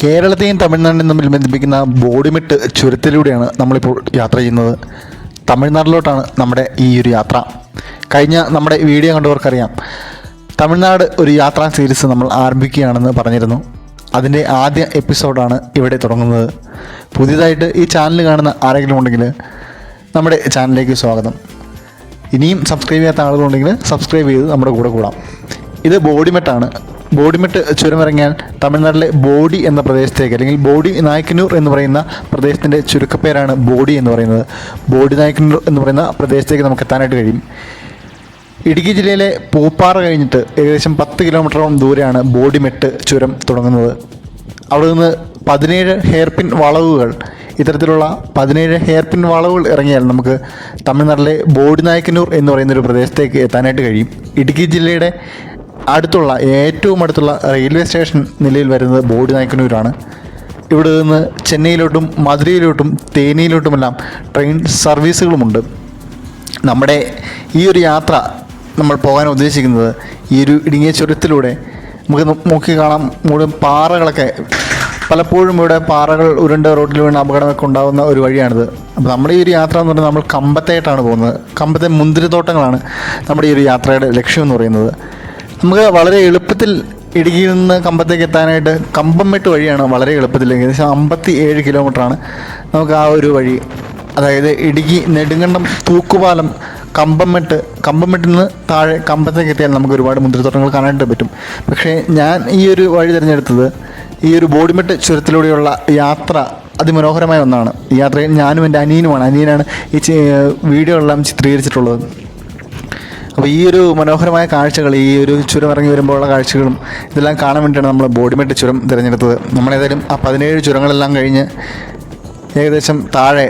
കേരളത്തെയും തമിഴ്നാടിനെയും തമ്മിൽ ബന്ധിപ്പിക്കുന്ന ബോഡിമെട്ട് ചുരത്തിലൂടെയാണ് നമ്മളിപ്പോൾ യാത്ര ചെയ്യുന്നത്. തമിഴ്നാട്ടിലോട്ടാണ് നമ്മുടെ ഈ ഒരു യാത്ര. കഴിഞ്ഞ നമ്മുടെ വീഡിയോ കണ്ടവർക്കറിയാം, തമിഴ്നാട് ഒരു യാത്രാ സീരീസ് നമ്മൾ ആരംഭിക്കുകയാണെന്ന് പറഞ്ഞിരുന്നു. അതിൻ്റെ ആദ്യ എപ്പിസോഡാണ് ഇവിടെ തുടങ്ങുന്നത്. പുതിയതായിട്ട് ഈ ചാനൽ കാണുന്ന ആരെങ്കിലും ഉണ്ടെങ്കിൽ നമ്മുടെ ചാനലിലേക്ക് സ്വാഗതം. ഇനിയും സബ്സ്ക്രൈബ് ചെയ്യാത്ത ആളുകളുണ്ടെങ്കിൽ സബ്സ്ക്രൈബ് ചെയ്ത് നമ്മുടെ കൂടെ കൂടാം. ഇത് ബോഡിമെട്ടാണ്. ബോഡിമെട്ട് ചുരമിറങ്ങിയാൽ തമിഴ്നാട്ടിലെ ബോഡി എന്ന പ്രദേശത്തേക്ക്, അല്ലെങ്കിൽ ബോഡി നായ്ക്കന്നൂർ എന്ന് പറയുന്ന പ്രദേശത്തിൻ്റെ ചുരുക്കപ്പേരാണ് ബോഡി എന്ന് പറയുന്നത്. ബോഡി നായ്ക്കന്നൂർ എന്ന് പറയുന്ന പ്രദേശത്തേക്ക് നമുക്ക് എത്താനായിട്ട് കഴിയും. ഇടുക്കി ജില്ലയിലെ പൂപ്പാറ കഴിഞ്ഞിട്ട് ഏകദേശം 10 കിലോമീറ്ററോളം ദൂരെയാണ് ബോഡിമെട്ട് ചുരം തുടങ്ങുന്നത്. അവിടെ നിന്ന് 17 ഹെയർപിൻ വളവുകൾ, ഇത്തരത്തിലുള്ള 17 ഹെയർപിൻ വളവുകൾ ഇറങ്ങിയാൽ നമുക്ക് തമിഴ്നാട്ടിലെ ബോഡി നായ്ക്കന്നൂർ എന്ന് പറയുന്നൊരു പ്രദേശത്തേക്ക് എത്താനായിട്ട് കഴിയും. ഇടുക്കി ജില്ലയുടെ ഏറ്റവും അടുത്തുള്ള റെയിൽവേ സ്റ്റേഷൻ നിലയിൽ വരുന്നത് ബോഡി നായ്ക്കന്നൂരാണ്. ഇവിടെ നിന്ന് ചെന്നൈയിലോട്ടും മധുരയിലോട്ടും തേനിയിലോട്ടുമെല്ലാം ട്രെയിൻ സർവീസുകളുമുണ്ട്. നമ്മുടെ ഈ ഒരു യാത്ര നമ്മൾ പോകാൻ ഉദ്ദേശിക്കുന്നത് ഈ ഒരു ഇടുങ്ങിയ ചുരത്തിലൂടെ നമുക്ക് നോക്കി കാണാം. മുഴുവൻ പാറകളൊക്കെ, പലപ്പോഴും ഇവിടെ പാറകൾ ഉരുണ്ട റോഡിൽ വീണ് അപകടമൊക്കെ ഉണ്ടാകുന്ന ഒരു വഴിയാണിത്. അപ്പോൾ നമ്മുടെ ഈ ഒരു യാത്ര എന്ന് പറഞ്ഞാൽ നമ്മൾ കമ്പത്തായിട്ടാണ് പോകുന്നത്. കമ്പത്തെ മുന്തിരിത്തോട്ടങ്ങളാണ് നമ്മുടെ ഈ ഒരു യാത്രയുടെ ലക്ഷ്യം എന്ന് പറയുന്നത്. നമുക്ക് വളരെ എളുപ്പത്തിൽ ഇടുക്കിയിൽ നിന്ന് കമ്പത്തേക്ക് എത്താനായിട്ട് കമ്പംമെട്ട് വഴിയാണ് വളരെ എളുപ്പത്തിൽ. ഏകദേശം 57 കിലോമീറ്ററാണ് നമുക്ക് ആ ഒരു വഴി. അതായത് ഇടുക്കി നെടുങ്കണ്ടം തൂക്കുപാലം കമ്പംമെട്ടിൽ നിന്ന് താഴെ കമ്പത്തേക്ക് എത്തിയാൽ നമുക്ക് ഒരുപാട് മുന്തിരിത്തോട്ടങ്ങൾ കാണാനായിട്ട് പറ്റും. പക്ഷേ ഞാൻ ഈ ഒരു വഴി തിരഞ്ഞെടുത്തത് ഈ ഒരു ബോഡിമെട്ട് ചുരത്തിലൂടെയുള്ള യാത്ര അതിമനോഹരമായ ഒന്നാണ്. ഈ യാത്രയിൽ ഞാനും എൻ്റെ അനിയനാണ് ഈ വീഡിയോ എല്ലാം ചിത്രീകരിച്ചിട്ടുള്ളത്. അപ്പോൾ ഈ ഒരു മനോഹരമായ കാഴ്ചകൾ, ഈ ഒരു ചുരം ഇറങ്ങി വരുമ്പോഴുള്ള കാഴ്ചകളും ഇതെല്ലാം കാണാൻ വേണ്ടിയിട്ടാണ് നമ്മൾ ബോഡിമെട്ട് ചുരം തിരഞ്ഞെടുത്തത്. നമ്മളേതായാലും ആ 17 ചുരങ്ങളെല്ലാം കഴിഞ്ഞ് ഏകദേശം താഴെ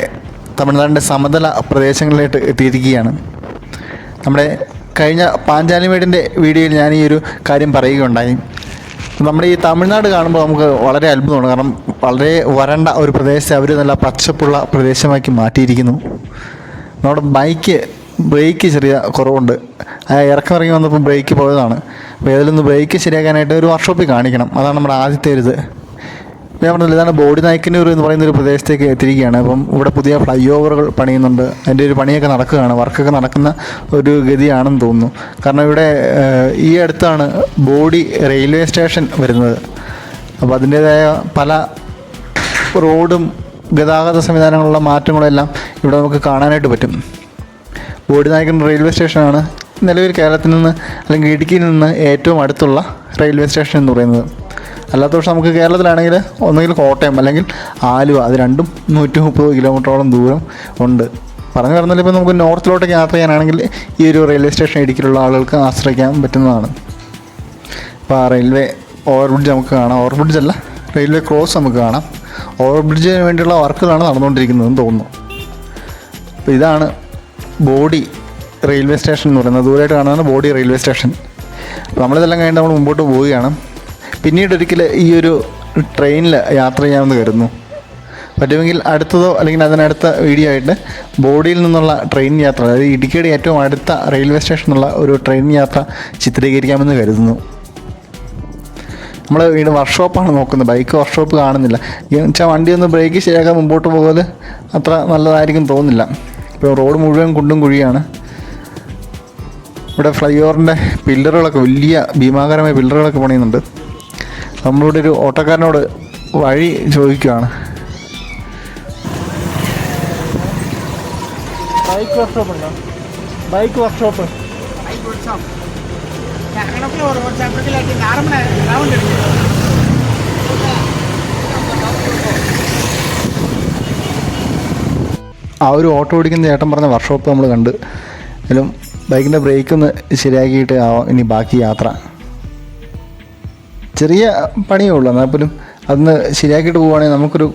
തമിഴ്നാടിൻ്റെ സമതല പ്രദേശങ്ങളിലേക്ക് എത്തിയിരിക്കുകയാണ്. നമ്മുടെ കഴിഞ്ഞ പാഞ്ചാലിമേടിൻ്റെ വീഡിയോയിൽ ഞാൻ ഈ ഒരു കാര്യം പറയുകയുണ്ടായി. നമ്മുടെ ഈ തമിഴ്നാട് കാണുമ്പോൾ നമുക്ക് വളരെ അത്ഭുതമാണ്. കാരണം വളരെ വരണ്ട ഒരു പ്രദേശത്തെ അവർ നല്ല പച്ചപ്പുള്ള പ്രദേശമാക്കി മാറ്റിയിരിക്കുന്നു. നമ്മുടെ ബ്രേക്ക് ചെറിയ കുറവുണ്ട്. ഇറങ്ങി വന്നപ്പോൾ ബ്രേക്ക് പോയതാണ്. അപ്പോൾ ഏതിലൊന്ന് ബ്രേക്ക് ശരിയാക്കാനായിട്ട് ഒരു വർക്ക്ഷോപ്പിൽ കാണിക്കണം. അതാണ് നമ്മുടെ ആദ്യത്തെ ഒരു ഇത്. ഞാൻ പറഞ്ഞില്ല, ഇതാണ് ബോഡി നായ്ക്കന്നൂർ എന്ന് പറയുന്നൊരു പ്രദേശത്തേക്ക് എത്തിയിരിക്കുകയാണ്. അപ്പം ഇവിടെ പുതിയ ഫ്ലൈ ഓവറുകൾ പണിയുന്നുണ്ട്. അതിൻ്റെ ഒരു പണിയൊക്കെ നടക്കുകയാണ്. വർക്കൊക്കെ നടക്കുന്ന ഒരു ഗതിയാണെന്ന് തോന്നുന്നു. കാരണം ഇവിടെ ഈ അടുത്താണ് ബോഡി റെയിൽവേ സ്റ്റേഷൻ വരുന്നത്. അപ്പോൾ അതിൻ്റേതായ പല റോഡും ഗതാഗത സംവിധാനങ്ങളുള്ള മാറ്റങ്ങളെല്ലാം ഇവിടെ നമുക്ക് കാണാനായിട്ട് പറ്റും. ബോഡി നായ്ക്കന്നൂർ റെയിൽവേ സ്റ്റേഷനാണ് നിലവിൽ കേരളത്തിൽ നിന്ന്, അല്ലെങ്കിൽ ഇടുക്കിയിൽ നിന്ന് ഏറ്റവും അടുത്തുള്ള റെയിൽവേ സ്റ്റേഷൻ എന്ന് പറയുന്നത്. അല്ലാത്ത പക്ഷം നമുക്ക് കേരളത്തിലാണെങ്കിൽ ഒന്നുകിൽ കോട്ടയം അല്ലെങ്കിൽ ആലുവ, അത് രണ്ടും 130 കിലോമീറ്ററോളം ദൂരം ഉണ്ട്. പറഞ്ഞു പറഞ്ഞാൽ ഇപ്പോൾ നമുക്ക് നോർത്തിലോട്ടേക്ക് യാത്ര ചെയ്യാനാണെങ്കിൽ ഈ ഒരു റെയിൽവേ സ്റ്റേഷൻ ഇടുക്കിയിലുള്ള ആളുകൾക്ക് ആശ്രയിക്കാൻ പറ്റുന്നതാണ്. അപ്പോൾ ആ റെയിൽവേ ഓവർബ്രിഡ്ജ് നമുക്ക് കാണാം. ഓവർബ്രിഡ്ജ് അല്ല, റെയിൽവേ ക്രോസ് നമുക്ക് കാണാം. ഓവർബ്രിഡ്ജിന് വേണ്ടിയുള്ള വർക്കുകളാണ് നടന്നുകൊണ്ടിരിക്കുന്നതെന്ന് തോന്നുന്നു. അപ്പോൾ ഇതാണ് ബോഡി റെയിൽവേ സ്റ്റേഷൻ എന്ന് പറയുന്നത്. ദൂരമായിട്ട് കാണുന്നതാണ് ബോഡി റെയിൽവേ സ്റ്റേഷൻ. അപ്പോൾ നമ്മളിതെല്ലാം കഴിഞ്ഞ് നമ്മൾ മുമ്പോട്ട് പോവുകയാണ്. പിന്നീട് ഒരിക്കൽ ഈ ഒരു ട്രെയിനിൽ യാത്ര ചെയ്യാമെന്ന് കരുതുന്നു. പറ്റുമെങ്കിൽ അടുത്തതോ അല്ലെങ്കിൽ അതിനടുത്ത വീഡിയോ ആയിട്ട് ബോഡിയിൽ നിന്നുള്ള ട്രെയിൻ യാത്ര, അതായത് ഇടുക്കിയുടെ ഏറ്റവും അടുത്ത റെയിൽവേ സ്റ്റേഷനുള്ള ഒരു ട്രെയിൻ യാത്ര ചിത്രീകരിക്കാമെന്ന് കരുതുന്നു. നമ്മൾ വീണ്ടും വർക്ക്ഷോപ്പാണ് നോക്കുന്നത്. ബൈക്ക് വർക്ക്ഷോപ്പ് കാണുന്നില്ല. എന്നുവെച്ചാൽ വണ്ടി ഒന്ന് ബ്രേക്ക് ശരിയാക്കാൻ മുമ്പോട്ട് പോകൽ അത്ര നല്ലതായിരിക്കും തോന്നുന്നില്ല. ഇപ്പോൾ റോഡ് മുഴുവൻ കുണ്ടും കുഴിയാണ്. ഇവിടെ ഫ്ലൈ ഓവറിൻ്റെ പില്ലറുകളൊക്കെ, വലിയ ഭീമാകരമായ പില്ലറുകളൊക്കെ പണിയുന്നുണ്ട്. നമ്മളിവിടെ ഒരു ഓട്ടോക്കാരനോട് വഴി ചോദിക്കുകയാണ്. ബൈക്ക് വർക്ക്ഷോപ്പ് ഉണ്ടോ? ബൈക്ക് വർക്ക്ഷോപ്പ് ആ ഒരു ഓട്ടോ ഓടിക്കുന്ന ചേട്ടൻ പറഞ്ഞ വർക്ക്ഷോപ്പ് നമ്മൾ കണ്ട്. എങ്കിലും ബൈക്കിൻ്റെ ബ്രേക്ക് ഒന്ന് ശരിയാക്കിയിട്ട് ഇനി ബാക്കി യാത്ര. ചെറിയ പണിയേ ഉള്ളൂ, എന്നാൽ പോലും അതൊന്ന് ശരിയാക്കിയിട്ട് പോവുകയാണെങ്കിൽ നമുക്കൊരു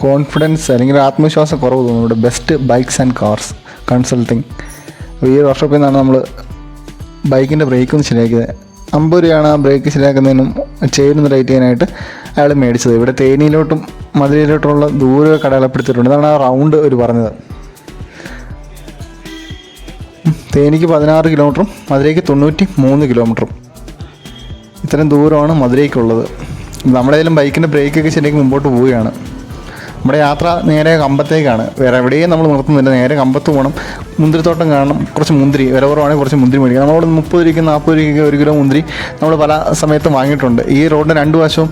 കോൺഫിഡൻസ് അല്ലെങ്കിൽ ആത്മവിശ്വാസം കുറവ് തോന്നും. ഇവിടെ best bikes and cars consulting. ഈ വർക്ക്ഷോപ്പിൽ നിന്നാണ് നമ്മൾ ബൈക്കിൻ്റെ ബ്രേക്ക് ഒന്ന് ശരിയാക്കിയത്. 50 രൂപയാണ് ആ ബ്രേക്ക് ശരിയാക്കുന്നതിനും ചെയിനൊന്ന് റേറ്റ് ചെയ്യാനായിട്ട് അയാൾ മേടിച്ചത്. ഇവിടെ തേനിയിലോട്ടും മധുരയിലോട്ടുമുള്ള ദൂരമൊക്കെ അടയാളപ്പെടുത്തിയിട്ടുണ്ട്. ഇതാണ് ആ റൗണ്ട് ഒരു പറഞ്ഞത്. തേനിക്ക് 16 കിലോമീറ്ററും മധുരയ്ക്ക് 93 കിലോമീറ്ററും. ഇത്രയും ദൂരമാണ് മധുരയ്ക്കുള്ളത്. നമ്മളേലും ബൈക്കിൻ്റെ ബ്രേക്കൊക്കെ ശരിക്കും മുമ്പോട്ട് പോവുകയാണ്. നമ്മുടെ യാത്ര നേരെ കമ്പത്തേക്കാണ്. വേറെ എവിടെയും നമ്മൾ നിർത്തുന്നില്ല, നേരെ കമ്പത്ത് പോകണം. മുന്തിരിത്തോട്ടം കാണണം, കുറച്ച് മുന്തിരി വില കുറവാണെങ്കിൽ കുറച്ച് മുന്തിരി മേടിക്കണം. നമ്മളോട് 30 രൂപയ്ക്ക് 40 രൂപയ്ക്ക് 1 കിലോ മുന്തിരി നമ്മൾ പല സമയത്തും വാങ്ങിയിട്ടുണ്ട്. ഈ റോഡിന് 2 വശവും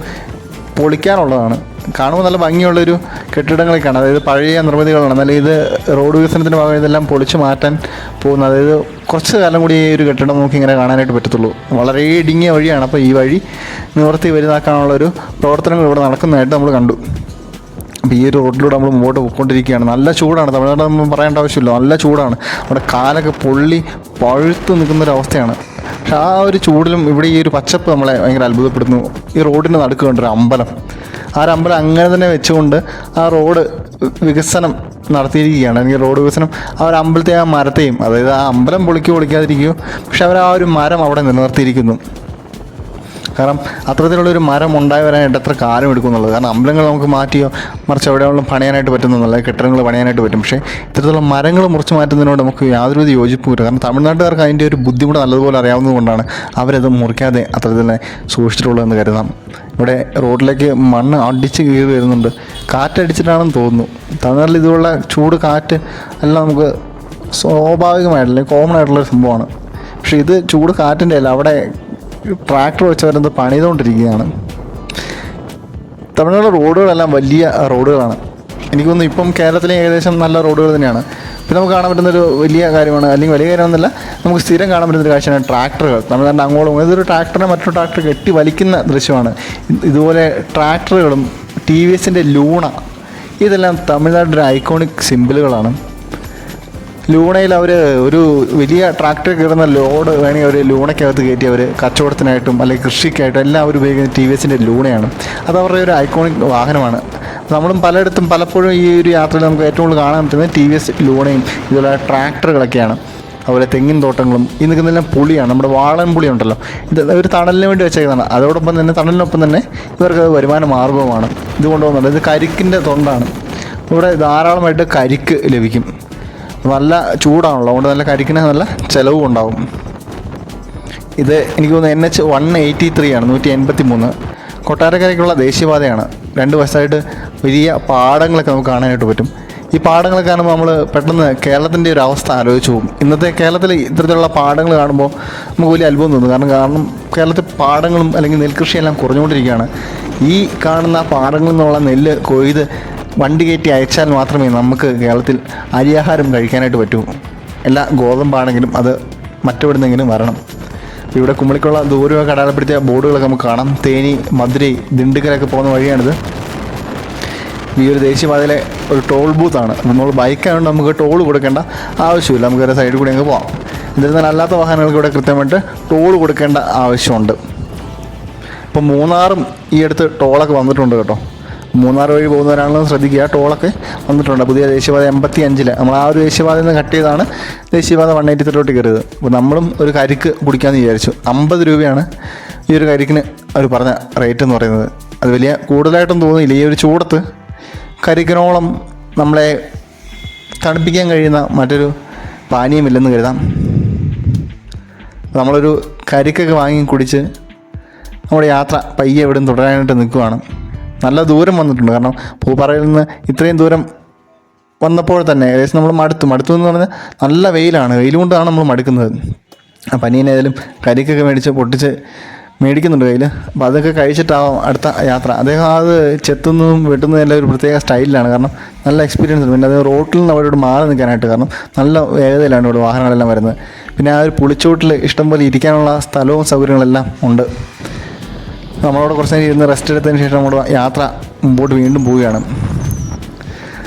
പൊളിക്കാനുള്ളതാണ്. കാണുമ്പോൾ നല്ല ഭംഗിയുള്ളൊരു കെട്ടിടങ്ങളൊക്കെയാണ്, അതായത് പഴയ നിർമ്മിതികളാണ്. എന്നാൽ ഇത് റോഡ് വികസനത്തിൻ്റെ ഭാഗം ഇതെല്ലാം പൊളിച്ചു മാറ്റാൻ പോകുന്നത്. അതായത് കുറച്ച് കാലം കൂടി ഈ ഒരു കെട്ടിടം നമുക്ക് ഇങ്ങനെ കാണാനായിട്ട് പറ്റത്തുള്ളൂ. വളരെ ഇടുങ്ങിയ വഴിയാണ്. അപ്പോൾ ഈ വഴി നിവർത്തി വലുതാക്കാനുള്ളൊരു പ്രവർത്തനങ്ങൾ ഇവിടെ നടക്കുന്നതായിട്ട് നമ്മൾ കണ്ടു. അപ്പോൾ ഈ ഒരു റോഡിലൂടെ നമ്മൾ മുമ്പോട്ട് പോയിക്കൊണ്ടിരിക്കുകയാണ്. നല്ല ചൂടാണ്. തമിഴ്നാട് നമ്മൾ പറയേണ്ട ആവശ്യമില്ല, നല്ല ചൂടാണ്. അവിടെ കാലൊക്കെ പൊള്ളി പഴുത്ത് നിൽക്കുന്നൊരവസ്ഥയാണ്. പക്ഷെ ആ ഒരു ചൂടിലും ഇവിടെ ഈ ഒരു പച്ചപ്പ് നമ്മളെ ഭയങ്കര അത്ഭുതപ്പെടുന്നു. ഈ റോഡിൻ്റെ നടുക്ക് കണ്ടൊരു അമ്പലം, ആ ഒരു അമ്പലം അങ്ങനെ തന്നെ വെച്ചുകൊണ്ട് ആ റോഡ് വികസനം നടത്തിയിരിക്കുകയാണ്. അല്ലെങ്കിൽ റോഡ് വികസനം ആ ഒരു അമ്പലത്തെ ആ മരത്തെയും, അതായത് ആ അമ്പലം പൊളിക്കാതിരിക്കുകയോ, പക്ഷെ അവർ ആ ഒരു മരം അവിടെ നിലനിർത്തിയിരിക്കുന്നു. കാരണം അത്തരത്തിലുള്ളൊരു മരം ഉണ്ടായി വരാനായിട്ട് എത്ര കാലം എടുക്കും എന്നുള്ളത്. കാരണം അമ്പലങ്ങൾ നമുക്ക് മാറ്റിയോ മറിച്ച് എവിടെയുള്ള പണിയാനായിട്ട് പറ്റുന്നതല്ല, കെട്ടിടങ്ങൾ പണിയാനായിട്ട് പറ്റും. പക്ഷേ ഇത്തരത്തിലുള്ള മരങ്ങൾ മുറിച്ച് മാറ്റുന്നതിനോട് നമുക്ക് യാതൊരു യോജിപ്പുമില്ല. കാരണം തമിഴ്നാട്ടുകാർക്ക് അതിൻ്റെ ഒരു ബുദ്ധിമുട്ട് നല്ലതുപോലെ അറിയാവുന്നതുകൊണ്ടാണ് അവരത് മുറിക്കാതെ അത്തരത്തിൽ തന്നെ സൂക്ഷിച്ചിട്ടുള്ളതെന്ന് കരുതാം. ഇവിടെ റോഡിലേക്ക് മണ്ണ് അടിച്ച് കീറി വരുന്നുണ്ട്. കാറ്റടിച്ചിട്ടാണെന്ന് തോന്നുന്നു. തമിഴ്നാട്ടിൽ ഇതുപോലുള്ള ചൂട് കാറ്റ് എല്ലാം നമുക്ക് സ്വാഭാവികമായിട്ടുള്ള കോമൺ ആയിട്ടുള്ളൊരു സംഭവമാണ്. പക്ഷേ ഇത് ചൂട് കാറ്റിൻ്റെ അല്ല, അവിടെ ട്രാക്ടർ വെച്ചവരെന്ത് പണിതുകൊണ്ടിരിക്കുകയാണ്. തമിഴ്നാട് റോഡുകളെല്ലാം വലിയ റോഡുകളാണ്. എനിക്ക് തോന്നുന്നു ഇപ്പം കേരളത്തിലെ ഏകദേശം നല്ല റോഡുകൾ തന്നെയാണ്. പിന്നെ നമുക്ക് കാണാൻ പറ്റുന്നൊരു വലിയ കാര്യമാണ്, അല്ലെങ്കിൽ വലിയ കാര്യമൊന്നുമല്ല, നമുക്ക് സ്ഥിരം കാണാൻ പറ്റുന്നൊരു കാഴ്ചയാണ് ട്രാക്ടറുകൾ. തമിഴ്നാട് അങ്ങോട്ടും ഇതൊരു ട്രാക്ടറിനെ മറ്റൊരു ട്രാക്ടർ കെട്ടി വലിക്കുന്ന ദൃശ്യമാണ്. ഇതുപോലെ ട്രാക്ടറുകളും TVSൻ്റെ ലൂണ, ഇതെല്ലാം തമിഴ്നാടിൻ്റെ ഐക്കോണിക് സിമ്പിളുകളാണ്. ലൂണയിൽ അവർ ഒരു വലിയ ട്രാക്ടർ കയറുന്ന ലോഡ് വേണമെങ്കിൽ അവർ ലൂണയ്ക്കകത്ത് കയറ്റി അവർ കച്ചവടത്തിനായിട്ടും അല്ലെങ്കിൽ കൃഷിക്കായിട്ടും എല്ലാം അവർ ഉപയോഗിക്കുന്നത് TVSൻ്റെ ലൂണയാണ്. അത് അവരുടെ ഒരു ഐക്കോണിക് വാഹനമാണ്. നമ്മളും പലയിടത്തും പലപ്പോഴും ഈ ഒരു യാത്രയിൽ നമുക്ക് ഏറ്റവും കൂടുതൽ കാണാൻ പറ്റുന്നത് TVS ലൂണയും ഇതുപോലെ ട്രാക്ടറുകളൊക്കെയാണ്. അതുപോലെ തെങ്ങിൻ തോട്ടങ്ങളും ഈ നിൽക്കുന്നതെല്ലാം പുളിയാണ്. നമ്മുടെ വാളൻ പുളി ഉണ്ടല്ലോ, ഇത് ഒരു തണലിന് വേണ്ടി വെച്ചേക്കുന്നതാണ്. അതോടൊപ്പം തന്നെ തണലിനൊപ്പം തന്നെ ഇവർക്ക് വരുമാന മാർഗവുമാണ് ഇത് കൊണ്ടുപോകുന്നത്. ഇത് കരിക്കിൻ്റെ തൊണ്ടാണ്. ഇവിടെ ധാരാളമായിട്ട് കരിക്ക് ലഭിക്കും. നല്ല ചൂടാണല്ലോ, അതുകൊണ്ട് നല്ല കരിക്കിന് നല്ല ചിലവും ഉണ്ടാവും. ഇത് എനിക്ക് തോന്നുന്നു NH 183 ആണ്, 183 കൊട്ടാരക്കരയ്ക്കുള്ള ദേശീയപാതയാണ്. 2 വശത്തായിട്ട് വലിയ പാടങ്ങളൊക്കെ നമുക്ക് കാണാനായിട്ട് പറ്റും. ഈ പാടങ്ങളൊക്കെ കാണുമ്പോൾ നമ്മൾ പെട്ടെന്ന് കേരളത്തിൻ്റെ ഒരു അവസ്ഥ ആലോചിച്ച് പോകും. ഇന്നത്തെ കേരളത്തിൽ ഇത്തരത്തിലുള്ള പാടങ്ങൾ കാണുമ്പോൾ നമുക്ക് വലിയ അത്ഭുതം തോന്നും. കാരണം കേരളത്തിൽ പാടങ്ങളും അല്ലെങ്കിൽ നെൽകൃഷിയെല്ലാം കുറഞ്ഞുകൊണ്ടിരിക്കുകയാണ്. ഈ കാണുന്ന പാടങ്ങളിൽ നിന്നുള്ള നെല്ല് കൊയ്ത് വണ്ടി കയറ്റി അയച്ചാൽ മാത്രമേ നമുക്ക് കേരളത്തിൽ അരിയാഹാരം കഴിക്കാനായിട്ട് പറ്റൂ. എല്ലാ ഗോതമ്പാണെങ്കിലും അത് മറ്റെവിടുന്നെങ്കിലും വരണം. ഇവിടെ കുമളിക്കുള്ള ദൂരമൊക്കെ അടയാളപ്പെടുത്തിയ ബോർഡുകളൊക്കെ നമുക്ക് കാണാം. തേനി, മധുരൈ, ദിണ്ടുക്കലൊക്കെ പോകുന്ന വഴിയാണിത്. ഈ ഒരു ദേശീയപാതയിലെ ഒരു ടോൾ ബൂത്താണ്. നമ്മൾ ബൈക്കായതുകൊണ്ട് നമുക്ക് ടോൾ കൊടുക്കേണ്ട ആവശ്യമില്ല, നമുക്ക് ഒരു സൈഡിൽ കൂടി അങ്ങ് പോകാം. എന്നിരുന്നാൽ അല്ലാത്ത വാഹനങ്ങൾക്ക് ഇവിടെ കൃത്യമായിട്ട് ടോൾ കൊടുക്കേണ്ട ആവശ്യമുണ്ട്. ഇപ്പം മൂന്നാറും ഈ അടുത്ത് ടോളൊക്കെ വന്നിട്ടുണ്ട് കേട്ടോ. മൂന്നാർ വഴി പോകുന്നവരാണെങ്കിലും ശ്രദ്ധിക്കുക, ടോളൊക്കെ വന്നിട്ടുണ്ട്. പുതിയ ദേശീയപാത 85 നമ്മൾ ആ ഒരു ദേശീയപാതയിൽ നിന്ന് കട്ട് ചെയ്താണ് ദേശീയപാത 183 കയറിയത്. അപ്പോൾ നമ്മളും ഒരു കരിക്ക് കുടിക്കാമെന്ന് വിചാരിച്ചു. 50 രൂപയാണ് ഈ ഒരു കരിക്കിന് അവർ പറഞ്ഞ റേറ്റ് എന്ന് പറയുന്നത്. അത് വലിയ കൂടുതലായിട്ടൊന്നും തോന്നിയില്ല. ഈ ഒരു ചൂടത്ത് കരിക്കിനോളം നമ്മളെ തണുപ്പിക്കാൻ കഴിയുന്ന മറ്റൊരു പാനീയമില്ലെന്ന് കരുതാം. നമ്മളൊരു കരിക്കൊക്കെ വാങ്ങി കുടിച്ച് നമ്മുടെ യാത്ര പയ്യെ എവിടെയും തുടരാനായിട്ട് നിൽക്കുകയാണ്. നല്ല ദൂരം വന്നിട്ടുണ്ട്. കാരണം പൂപ്പാറയിൽ നിന്ന് ഇത്രയും ദൂരം വന്നപ്പോൾ തന്നെ ഏകദേശം നമ്മൾ മടുത്തു എന്ന് പറഞ്ഞാൽ നല്ല വെയിലാണ്. വെയിൽ കൊണ്ടാണ് നമ്മൾ മടുക്കുന്നത്. പനീനേതായാലും കരിക്കൊക്കെ പൊട്ടിച്ച് മേടിക്കുന്നുണ്ട് കയ്യിൽ. അപ്പോൾ അതൊക്കെ കഴിച്ചിട്ടാവും അടുത്ത യാത്ര. അദ്ദേഹം അത് ചെത്തുന്നതും വെട്ടുന്നതും എല്ലാം ഒരു പ്രത്യേക സ്റ്റൈലിലാണ്. കാരണം നല്ല എക്സ്പീരിയൻസ് ഉണ്ട്. പിന്നെ അത് റോട്ടിൽ നിന്ന് അവരോട് മാറി നിൽക്കാനായിട്ട്, കാരണം നല്ല വേഗതയിലാണ് ഇവിടെ വാഹനങ്ങളെല്ലാം വരുന്നത്. പിന്നെ ആ ഒരു പുളിച്ചോട്ടിൽ ഇഷ്ടംപോലെ ഇരിക്കാനുള്ള സ്ഥലവും സൗകര്യങ്ങളെല്ലാം ഉണ്ട്. നമ്മളോട് കുറച്ച് നേരം ഇരുന്ന് റെസ്റ്റ് എടുത്തതിന് ശേഷം നമ്മുടെ യാത്ര മുമ്പോട്ട് വീണ്ടും പോവുകയാണ്.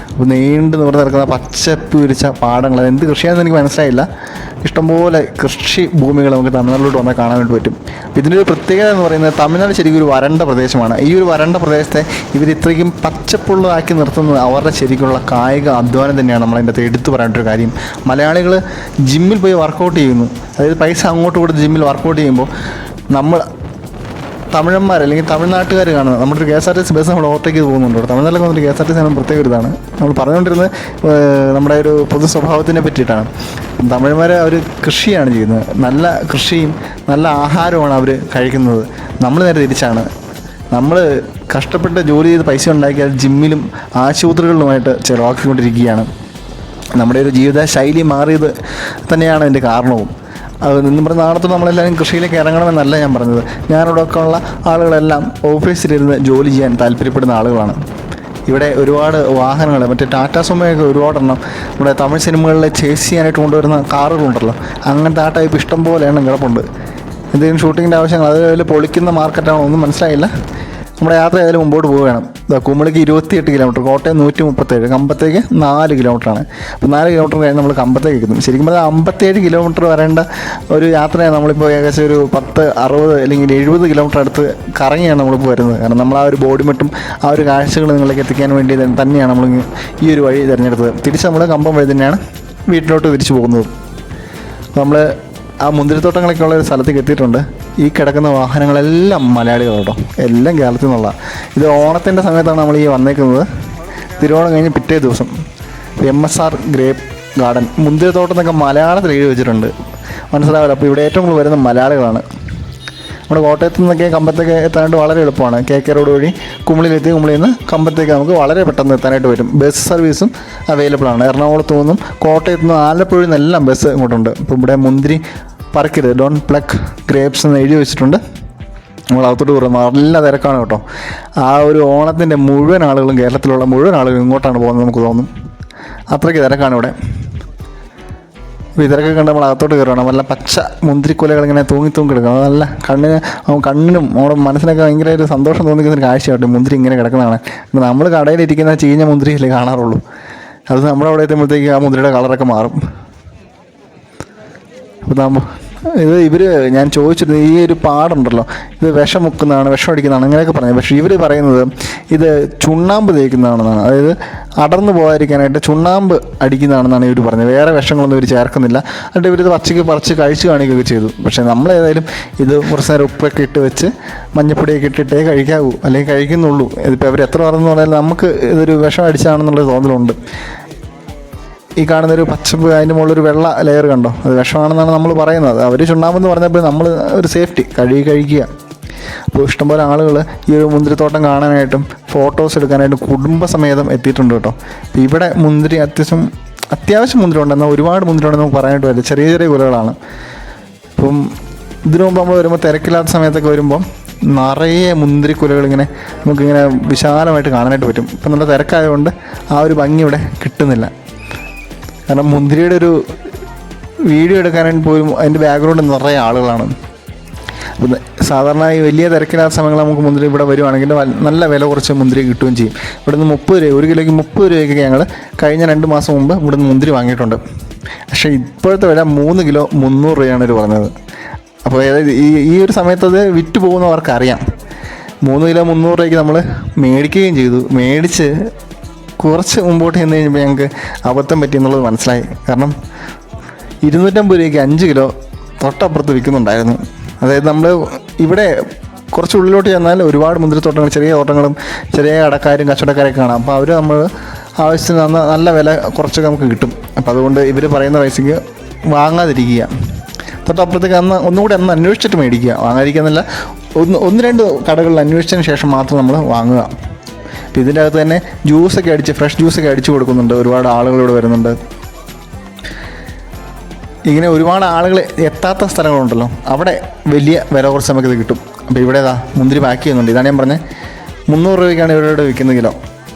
അപ്പോൾ നീണ്ടു നിവർന്ന് കിടക്കുന്ന പച്ചപ്പ് വിരിച്ച പാടങ്ങൾ, എന്ത് കൃഷിയാണെന്ന് എനിക്ക് മനസ്സിലായില്ല. ഇഷ്ടംപോലെ കൃഷി ഭൂമികൾ നമുക്ക് തമിഴ്നാട്ടിലോട്ട് വന്നാൽ കാണാൻ വേണ്ടി പറ്റും. ഇതിൻ്റെ ഒരു പ്രത്യേകത എന്ന് പറയുന്നത് തമിഴ്നാട് ശരിക്കും ഒരു വരണ്ട പ്രദേശമാണ്. ഈ ഒരു വരണ്ട പ്രദേശത്തെ ഇവർ ഇത്രയ്ക്കും പച്ചപ്പുള്ളതാക്കി നിർത്തുന്നത് അവരുടെ ശരിക്കുള്ള കായിക അധ്വാനം തന്നെയാണ്. നമ്മളതിൻ്റെ അകത്ത് എടുത്തു പറയേണ്ട ഒരു കാര്യം. മലയാളികൾ ജിമ്മിൽ പോയി വർക്കൗട്ട് ചെയ്യുന്നു, അതായത് പൈസ അങ്ങോട്ട് കൊടുത്ത് ജിമ്മിൽ വർക്കൗട്ട് ചെയ്യുമ്പോൾ നമ്മൾ തമിഴന്മാർ അല്ലെങ്കിൽ തമിഴ്നാട്ടുകാർ കാണുന്നത് നമ്മുടെ ഒരു KSRTC ബസ് നമ്മൾ ഓവർടേക്ക് ചെയ്ത് പോകുന്നുണ്ട്. തമിഴ്നാട്ടിലൊക്കെ വന്നിട്ട് KSRTC ആണ് പ്രത്യേക ഒരു ഇതാണ്. നമ്മൾ പറഞ്ഞുകൊണ്ടിരുന്നത് നമ്മുടെ ഒരു പൊതു സ്വഭാവത്തിനെ പറ്റിയിട്ടാണ്. തമിഴന്മാർ അവർ കൃഷിയാണ് ചെയ്യുന്നത്. നല്ല കൃഷിയും നല്ല ആഹാരവുമാണ് അവർ കഴിക്കുന്നത്. നമ്മൾ നേരെ തിരിച്ചാണ്. നമ്മൾ കഷ്ടപ്പെട്ട് ജോലി ചെയ്ത് പൈസ ഉണ്ടാക്കിയാൽ ജിമ്മിലും ആശുപത്രികളിലുമായിട്ട് ചിലവാക്കിക്കൊണ്ടിരിക്കുകയാണ്. നമ്മുടെ ഒരു ജീവിത ശൈലി മാറിയത് തന്നെയാണ് അതിൻ്റെ കാരണവും. അത് നിന്നും പറഞ്ഞ നാളത്തോട് നമ്മളെല്ലാവരും കൃഷിയിലേക്ക് ഇറങ്ങണമെന്നല്ല ഞാൻ പറഞ്ഞത്. ഞാനിവിടെയൊക്കെ ഉള്ള ആളുകളെല്ലാം ഓഫീസിലിരുന്ന് ജോലി ചെയ്യാൻ താല്പര്യപ്പെടുന്ന ആളുകളാണ്. ഇവിടെ ഒരുപാട് വാഹനങ്ങൾ, മറ്റേ ടാറ്റ സുമയൊക്കെ ഒരുപാടെണ്ണം ഇവിടെ തമിഴ് സിനിമകളിൽ ചേസ് ചെയ്യാനായിട്ട് കൊണ്ടുവരുന്ന കാറുകളുണ്ടല്ലോ, അങ്ങനത്തെ ആ ടൈപ്പ് ഇഷ്ടം പോലെ എണ്ണം കിടപ്പുണ്ട്. എന്തെങ്കിലും ഷൂട്ടിങ്ങിൻ്റെ ആവശ്യങ്ങൾ അതിൽ പൊളിക്കുന്ന മാർക്കറ്റാണോ ഒന്നും മനസ്സിലായില്ല. നമ്മുടെ യാത്ര ഏതായാലും മുമ്പോട്ട് പോവുകയാണ്. കുമളിക്ക് 28 കിലോമീറ്റർ, കോട്ടയം 137, കമ്പത്തേക്ക് 4 കിലോമീറ്ററാണ്. അപ്പോൾ 4 കിലോമീറ്റർ കഴിഞ്ഞ് നമ്മൾ കമ്പത്തേക്ക് എത്തും. ശരിക്കും പറഞ്ഞാൽ 57 കിലോമീറ്റർ വരേണ്ട ഒരു യാത്രയാണ് നമ്മളിപ്പോൾ ഏകദേശം ഒരു 10, 60 അല്ലെങ്കിൽ 70 കിലോമീറ്റർ അടുത്ത് കറങ്ങിയാണ് നമ്മളിപ്പോൾ വരുന്നത്. കാരണം നമ്മൾ ആ ഒരു ബോഡിമെട്ടും ആ ഒരു കാഴ്ചകൾ നിങ്ങളിലേക്ക് എത്തിക്കാൻ വേണ്ടി തന്നെയാണ് നമ്മൾ ഈ ഒരു വഴി തിരഞ്ഞെടുത്തത്. തിരിച്ച് നമ്മൾ കമ്പം വഴി തന്നെയാണ് വീട്ടിലോട്ട് തിരിച്ചു പോകുന്നത്. നമ്മൾ ആ മുന്തിരിത്തോട്ടങ്ങളൊക്കെ ഉള്ള ഒരു സ്ഥലത്തേക്ക് എത്തിയിട്ടുണ്ട്. ഈ കിടക്കുന്ന വാഹനങ്ങളെല്ലാം മലയാളികൾ കേട്ടോ, എല്ലാം കേരളത്തിൽ നിന്നുള്ള. ഇത് ഓണത്തിൻ്റെ സമയത്താണ് നമ്മൾ ഈ വന്നേക്കുന്നത്. തിരുവോണം കഴിഞ്ഞ് പിറ്റേ ദിവസം MSR ഗ്രേപ്പ് ഗാർഡൻ മുന്തിരിത്തോട്ടം എന്നൊക്കെ മലയാളത്തിൽ എഴുതി വെച്ചിട്ടുണ്ട്, മനസ്സിലാവില്ല. അപ്പോൾ ഇവിടെ ഏറ്റവും കൂടുതൽ വരുന്ന മലയാളികളാണ്. നമ്മുടെ കോട്ടയത്തു നിന്നൊക്കെ കമ്പത്തേക്ക് എത്താനായിട്ട് വളരെ എളുപ്പമാണ്. KK റോഡ് വഴി കുമളിയിലെത്തി കുമളിയിൽ നിന്ന് കമ്പത്തേക്ക് നമുക്ക് വളരെ പെട്ടെന്ന് എത്താനായിട്ട് വരും. ബസ് സർവീസും അവൈലബിൾ ആണ്. എറണാകുളത്തു നിന്നും കോട്ടയത്തു നിന്നും ആലപ്പുഴയിൽ നിന്നെല്ലാം ബസ് ഇങ്ങോട്ടുണ്ട്. ഇപ്പോൾ ഇവിടെ മുന്തിരി പറിക്കരുത്, ഡോൺ പ്ലക്ക് ഗ്രേപ്സ് എന്ന് എഴുതി വെച്ചിട്ടുണ്ട്. നമ്മൾ അകത്തോട്ട് കയറും, നല്ല തിരക്കാണ് കേട്ടോ. ആ ഒരു ഓണത്തിൻ്റെ മുഴുവൻ ആളുകളും, കേരളത്തിലുള്ള മുഴുവൻ ആളുകളും ഇങ്ങോട്ടാണ് പോകുന്നത് നമുക്ക് തോന്നും. അത്രയ്ക്ക് തിരക്കാണ് ഇവിടെ. അപ്പോൾ ഇതിരൊക്കെ കണ്ട് നമ്മൾ അകത്തോട്ട് കയറണം. നല്ല പച്ച മുന്തിരിക്കുലകൾ ഇങ്ങനെ തൂങ്ങി കിടക്കണം. നല്ല കണ്ണിനും നമ്മുടെ മനസ്സിനൊക്കെ ഭയങ്കര ഒരു സന്തോഷം തോന്നിക്കുന്ന ഒരു കാഴ്ചയായിട്ട് മുന്തിരി ഇങ്ങനെ കിടക്കുന്നതാണ്. നമ്മൾ കടയിലിരിക്കുന്ന ചീഞ്ഞ മുന്തിരിയല്ലേ കാണാറുള്ളൂ. അത് നമ്മുടെ അവിടെ എത്തുമ്പോഴത്തേക്ക് ആ മുന്തിരിയുടെ കളറൊക്കെ മാറും. അപ്പോൾ ഞാൻ ചോദിച്ചിരുന്നു, ഈ ഒരു പാടുണ്ടല്ലോ, ഇത് വിഷം മുക്കുന്നതാണ്, വിഷം അടിക്കുന്നതാണ്, അങ്ങനെയൊക്കെ പറഞ്ഞു. പക്ഷേ ഇവർ പറയുന്നത് ഇത് ചുണ്ണാമ്പ് തേക്കുന്നതാണെന്നാണ്. അതായത് അടർന്നു പോകാതിരിക്കാനായിട്ട് ചുണ്ണാമ്പ് അടിക്കുന്നതാണെന്നാണ് ഇവർ പറഞ്ഞത്. വേറെ വിഷങ്ങളൊന്നും ഇവർ ചേർക്കുന്നില്ല. എന്നിട്ട് ഇവരിത് പച്ചയ്ക്ക് പറിച്ച് കഴിച്ച് കാണിക്കുകയൊക്കെ ചെയ്തു. പക്ഷേ നമ്മളേതായാലും ഇത് കുറച്ച് നേരം ഉപ്പൊക്കെ ഇട്ട് വെച്ച് മഞ്ഞപ്പൊടിയൊക്കെ ഇട്ടിട്ടേ കഴിക്കാവൂ, അല്ലെങ്കിൽ കഴിക്കുന്നുള്ളൂ. ഇതിപ്പോൾ അവർ എത്ര പറഞ്ഞെന്ന് പറഞ്ഞാൽ നമുക്ക് ഇതൊരു വിഷം അടിച്ചാണെന്നുള്ളൊരു തോന്നലുണ്ട്. ഈ കാണുന്നൊരു പച്ചപ്പ്, അതിൻ്റെ മുകളിലൊരു വെള്ള ലെയർ കണ്ടോ, അത് വിഷമാണെന്നാണ് നമ്മൾ പറയുന്നത്. അവർ ചുണ്ണാമ്പെന്ന് പറഞ്ഞപ്പോൾ നമ്മൾ ഒരു സേഫ്റ്റി കഴിക്കുക. അപ്പോൾ ഇഷ്ടംപോലെ ആളുകൾ ഈ ഒരു മുന്തിരിത്തോട്ടം കാണാനായിട്ടും ഫോട്ടോസ് എടുക്കാനായിട്ടും കുടുംബസമേതം എത്തിയിട്ടുണ്ട് കേട്ടോ. അപ്പോൾ ഇവിടെ മുന്തിരി അത്യാവശ്യം മുന്തിരി ഉണ്ടെന്നാൽ ഒരുപാട് മുന്തിരി ഉണ്ടെന്ന് നമുക്ക് പറയാനായിട്ട് വരില്ല. ചെറിയ ചെറിയ കുലകളാണ്. അപ്പം ഇതിനു മുമ്പ് നമ്മൾ വരുമ്പോൾ തിരക്കില്ലാത്ത സമയത്തൊക്കെ വരുമ്പം നിറയെ മുന്തിരിക്കുലകളിങ്ങനെ നമുക്കിങ്ങനെ വിശാലമായിട്ട് കാണാനായിട്ട് പറ്റും. ഇപ്പം നല്ല തിരക്കായതുകൊണ്ട് ആ ഒരു ഭംഗി ഇവിടെ കിട്ടുന്നില്ല. കാരണം മുന്തിരിയുടെ ഒരു വീഡിയോ എടുക്കാനായിട്ട് പോലും അതിൻ്റെ ബാക്ക്ഗ്രൗണ്ട് നിറയെ ആളുകളാണ്. അപ്പം സാധാരണ ഈ വലിയ തിരക്കില്ലാത്ത സമയങ്ങളിൽ നമുക്ക് മുന്തിരി ഇവിടെ വരുവാണെങ്കിൽ നല്ല വില കുറച്ച് മുന്തിരി കിട്ടുകയും ചെയ്യും. ഇവിടെ നിന്ന് 30 രൂപ, 1 കിലോയ്ക്ക് 30 രൂപയ്ക്കൊക്കെ ഞങ്ങൾ കഴിഞ്ഞ 2 മാസം മുമ്പ് ഇവിടെ നിന്ന് മുന്തിരി വാങ്ങിയിട്ടുണ്ട്. പക്ഷേ ഇപ്പോഴത്തെ വില 3 കിലോ 300 രൂപയാണ് ഇവർ പറഞ്ഞത്. അപ്പോൾ അതായത് ഈ ഒരു സമയത്ത് അത് വിറ്റ് പോകുന്നവർക്കറിയാം. 3 കിലോ 300 രൂപയ്ക്ക് നമ്മൾ മേടിക്കുകയും ചെയ്തു. മേടിച്ച് കുറച്ച് മുമ്പോട്ട് ചെന്ന് കഴിഞ്ഞപ്പോൾ ഞങ്ങൾക്ക് അബദ്ധം പറ്റിയെന്നുള്ളത് മനസ്സിലായി. കാരണം 250 രൂപയ്ക്ക് 5 കിലോ തൊട്ടപ്പുറത്ത് വിൽക്കുന്നുണ്ടായിരുന്നു. അതായത് നമ്മൾ ഇവിടെ കുറച്ച് ഉള്ളിലോട്ട് ചെന്നാൽ ഒരുപാട് മുന്തിരിത്തോട്ടങ്ങൾ, ചെറിയ തോട്ടങ്ങളും ചെറിയ കടക്കാരും കച്ചവടക്കാരൊക്കെ കാണാം. അപ്പോൾ അവർ നമ്മൾ ആവശ്യത്തിന് നല്ല വില കുറച്ചൊക്കെ നമുക്ക് കിട്ടും. അപ്പോൾ അതുകൊണ്ട് ഇവർ പറയുന്ന പൈസയ്ക്ക് വാങ്ങാതിരിക്കുക. തൊട്ടപ്പുറത്തേക്ക് ഒന്നുകൂടി അന്വേഷിച്ചിട്ട് മേടിക്കുക. വാങ്ങാതിരിക്കുന്നില്ല, ഒന്ന് രണ്ട് കടകളിൽ അന്വേഷിച്ചതിന് ശേഷം മാത്രം നമ്മൾ വാങ്ങുക. അപ്പോൾ ഇതിൻ്റെ അകത്ത് തന്നെ ഫ്രഷ് ജ്യൂസൊക്കെ അടിച്ചു കൊടുക്കുന്നുണ്ട്. ഒരുപാട് ആളുകൾ ഇവിടെ വരുന്നുണ്ട്. ഇങ്ങനെ ഒരുപാട് ആളുകൾ എത്താത്ത സ്ഥലങ്ങളുണ്ടല്ലോ, അവിടെ വലിയ വില കുറച്ച് നമുക്കിത് കിട്ടും. അപ്പോൾ ഇവിടെ മുന്തിരി പാക്ക് ചെയ്യുന്നുണ്ട്. ഇതാണ് ഞാൻ പറഞ്ഞത്, 300 രൂപയ്ക്കാണ് ഇവരുടെ വിൽക്കുന്ന കിലോ.